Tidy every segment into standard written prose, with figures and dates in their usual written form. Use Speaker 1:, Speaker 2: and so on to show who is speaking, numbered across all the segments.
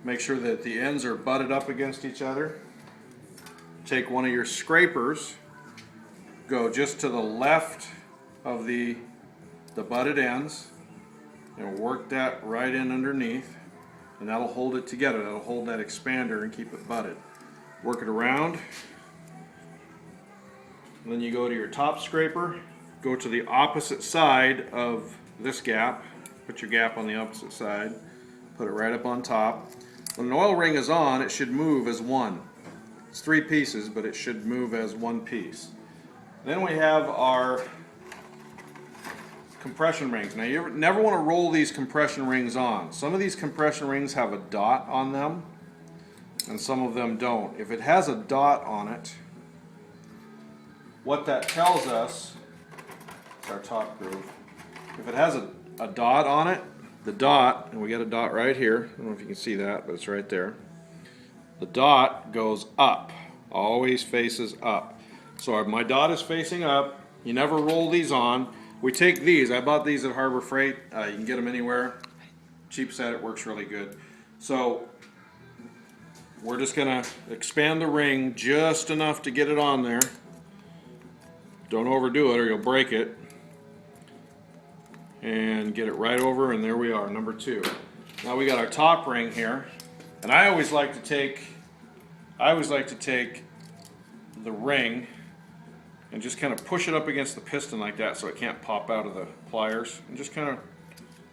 Speaker 1: make sure that the ends are butted up against each other. Take one of your scrapers, go just to the left of the butted ends, and work that right in underneath, and that'll hold it together. That'll hold that expander and keep it butted. Work it around, and then you go to your top scraper, go to the opposite side of this gap, put your gap on the opposite side, put it right up on top. When an oil ring is on, it should move as one. It's 3 pieces, but it should move as one piece. Then we have our compression rings. Now you never want to roll these compression rings on. Some of these compression rings have a dot on them and some of them don't. If it has a dot on it, what that tells us, it's our top groove. If it has a dot on it, the dot, and we got a dot right here, I don't know if you can see that, but it's right there. The dot goes up, always faces up. So my dot is facing up. You never roll these on. We take these, I bought these at Harbor Freight, you can get them anywhere. Cheap set, it works really good. So we're just going to expand the ring just enough to get it on there. Don't overdo it or you'll break it. And get it right over, and there we are, number 2. Now we got our top ring here, and I always like to take the ring and just kind of push it up against the piston like that so it can't pop out of the pliers, and just kind of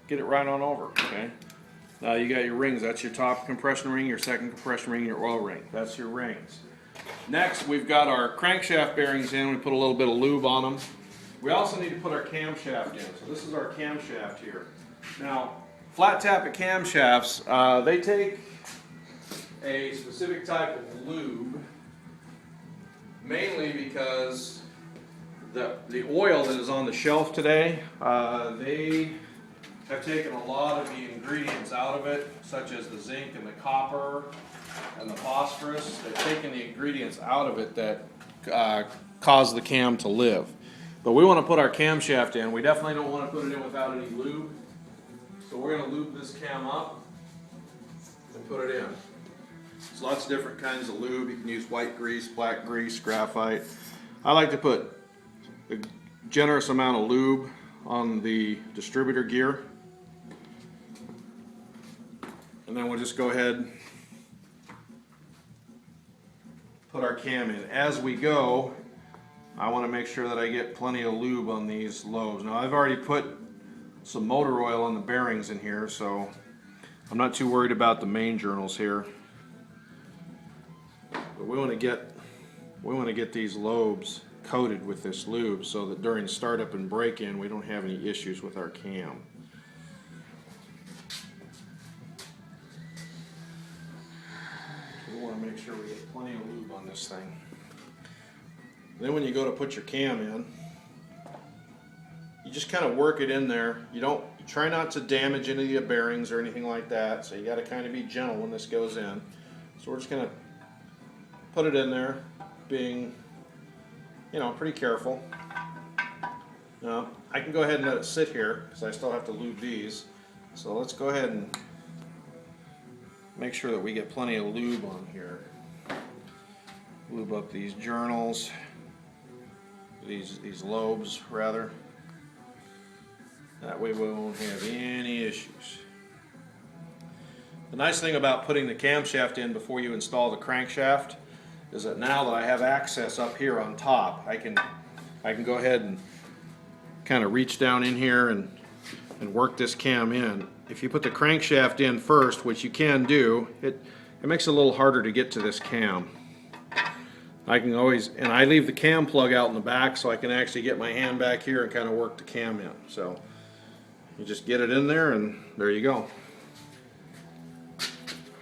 Speaker 1: get it right on over. Okay. Now you got your rings. That's your top compression ring, your second compression ring, your oil ring. That's your rings. Next, we've got our crankshaft bearings in. We put a little bit of lube on them. We also need to put our camshaft in. So this is our camshaft here. Now, flat tappet camshafts, they take a specific type of lube, mainly because the oil that is on the shelf today, they have taken a lot of the ingredients out of it, such as the zinc and the copper and the phosphorus. They've taken the ingredients out of it that cause the cam to live. But we want to put our camshaft in. We definitely don't want to put it in without any lube. So we're going to lube this cam up and put it in. There's lots of different kinds of lube. You can use white grease, black grease, graphite. I like to put a generous amount of lube on the distributor gear. And then we'll just go ahead, put our cam in. As we go, I want to make sure that I get plenty of lube on these lobes. Now I've already put some motor oil on the bearings in here, so I'm not too worried about the main journals here. But we want to get these lobes coated with this lube so that during startup and break-in we don't have any issues with our cam. We want to make sure we get plenty of lube on this thing. Then when you go to put your cam in, you just kind of work it in there. You try not to damage any of the bearings or anything like that, so you got to kind of be gentle when this goes in. So we're just going to put it in there, being, pretty careful. Now, I can go ahead and let it sit here because I still have to lube these. So let's go ahead and make sure that we get plenty of lube on here. Lube up these journals. These lobes rather. That way we won't have any issues. The nice thing about putting the camshaft in before you install the crankshaft is that now that I have access up here on top, I can go ahead and kind of reach down in here and work this cam in. If you put the crankshaft in first, which you can do, it makes it a little harder to get to this cam. I can always, and I leave the cam plug out in the back so I can actually get my hand back here and kind of work the cam in. So you just get it in there and there you go.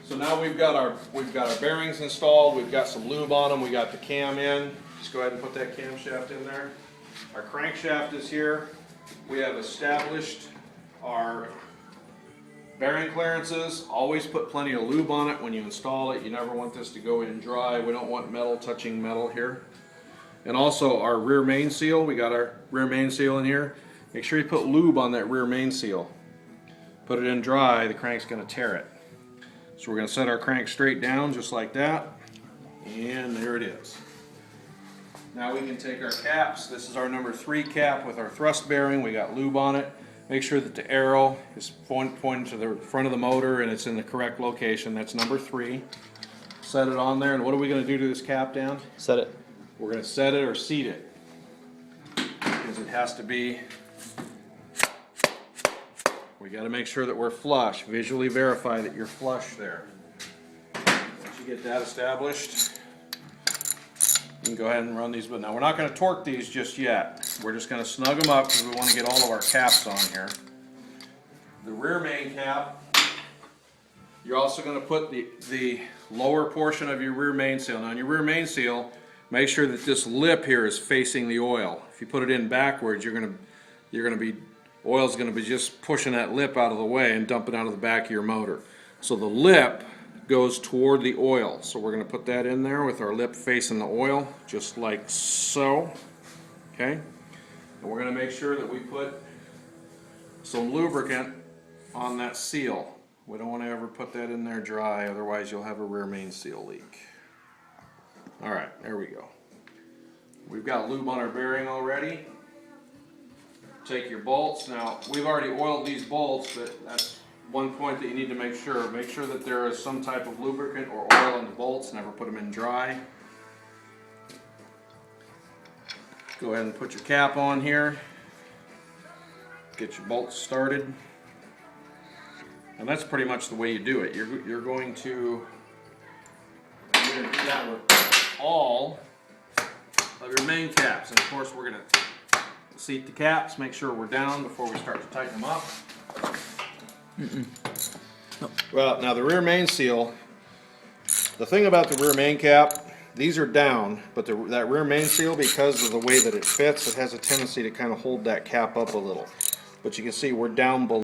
Speaker 1: So now we've got our bearings installed, we've got some lube on them, we got the cam in. Just go ahead and put that camshaft in there. Our crankshaft is here. We have established our bearing clearances. Always put plenty of lube on it when you install it. You never want this to go in dry. We don't want metal touching metal here. And also our rear main seal. We got our rear main seal in here. Make sure you put lube on that rear main seal. Put it in dry, the crank's going to tear it. So we're going to set our crank straight down just like that, and there it is. Now we can take our caps. This is our number 3 cap with our thrust bearing. We got lube on it. Make sure that the arrow is pointing to the front of the motor and it's in the correct location. That's number 3. Set it on there, and what are we going to do to this cap, Dan?
Speaker 2: Set it.
Speaker 1: We're going to set it or seat it, because it has to be, we got to make sure that we're flush. Visually verify that you're flush there. Once you get that established, you can go ahead and run these. But now we're not going to torque these just yet. We're just going to snug them up because we want to get all of our caps on here. The rear main cap, you're also going to put the lower portion of your rear main seal. Now on your rear main seal, make sure that this lip here is facing the oil. If you put it in backwards, oil's going to be just pushing that lip out of the way and dumping out of the back of your motor. So the lip goes toward the oil. So we're going to put that in there with our lip facing the oil, just like so. Okay? And we're going to make sure that we put some lubricant on that seal. We don't want to ever put that in there dry, otherwise you'll have a rear main seal leak. Alright, there we go. We've got lube on our bearing already. Take your bolts. Now, we've already oiled these bolts, but that's one point that you need to make sure. Make sure that there is some type of lubricant or oil in the bolts. Never put them in dry. Go ahead and put your cap on here. Get your bolts started. And that's pretty much the way you do it. You're going to do that with all of your main caps. And of course we're going to seat the caps, make sure we're down before we start to tighten them up. No. Well, now the rear main seal, the thing about the rear main cap, these are down, but that rear main seal, because of the way that it fits, it has a tendency to kind of hold that cap up a little. But you can see we're down below.